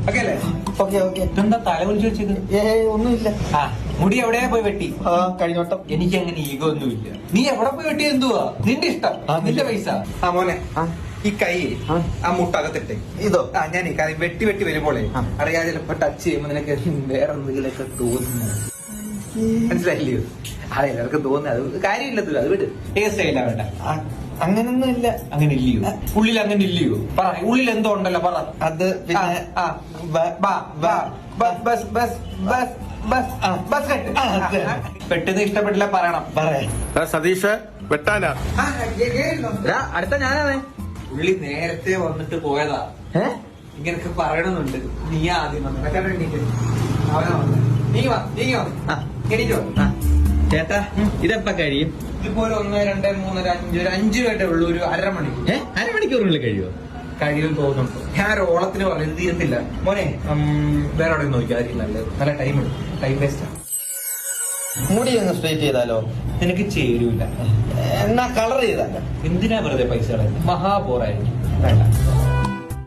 Okay അല്ലേ? Okay okay. ഇതെന്താ തല വിളിച്ചു വെച്ചത്? ഒന്നുമില്ല. ആ മുടി എവിടെയാ പോയി വെട്ടി? കഴിഞ്ഞോട്ടം. എനിക്ക് അങ്ങനെ ഈഗോ ഒന്നുമില്ല. നീ എവിടെ പോയി വെട്ടി എന്തുവാ? നിന്റെ ഇഷ്ടം, നിന്റെ പൈസ. ആ മോനെ, ഈ കൈ ആ മുട്ടകത്തിട്ടെ. ഇതോ? ഞാൻ ഈ കൈ വെട്ടി വെട്ടി വരുമ്പോളേ അറിയാതെ ചിലപ്പോ ടച്ച് ചെയ്യുമ്പോ നിനക്ക് വേറെ എന്തെങ്കിലുമൊക്കെ തോന്നുന്നു. മനസ്സിലായില്ലയോ? അതെ, എല്ലാവർക്കും തോന്നുന്നത്. അത് കാര്യമില്ലത്, അത് വിട്. ടേസ്റ്റ് ആയില്ല വേണ്ട. അങ്ങനൊന്നും ഇല്ല. അങ്ങനെ ഇല്ലയോ? ഉള്ളിൽ അങ്ങനെ ഇല്ലയോ? പറ, ഉള്ളിൽ എന്തോ ഉണ്ടല്ലോ, പറ. അത് പിന്നെ പെട്ടെന്ന് ഇഷ്ടപ്പെട്ടില്ല പറയണം. സതീഷ് വെട്ടാനാ? അടുത്ത ഞാനാണ്. ഉള്ളി നേരത്തെ വന്നിട്ട് പോയതാ. ഇങ്ങനൊക്കെ പറയണമെന്നുണ്ട്. നീ ആദ്യം ചേട്ടാ ഇതെപ്പ കഴിയും? ഇതുപോലെ 1, 2, 3, 4, 5 ഒരു 5 മിനിറ്റേ ഉള്ളൂ. ഒരു അരമണിക്കൂർ. അരമണിക്കൂറിനുള്ളിൽ കഴിയുമോ? കഴിയും തോന്നുന്നു. ഞാൻ ഒരു ഓളത്തിന് പറഞ്ഞു തീരത്തില്ല മോനെ. വേറെ എവിടെ നോക്കിയാൽ ആയിരിക്കും നല്ലത്. നല്ല ടൈം എടുക്കും. ടൈം വേസ്റ്റ് ആണ്. മുടി ഒന്ന് സ്ട്രൈറ്റ് ചെയ്താലോ? നിനക്ക് ചേരൂല. എന്നാ കളർ ചെയ്താലോ? എന്തിനാ വെറുതെ പൈസ കളയുന്നത്? മഹാബോറായിരിക്കും. വേണ്ട.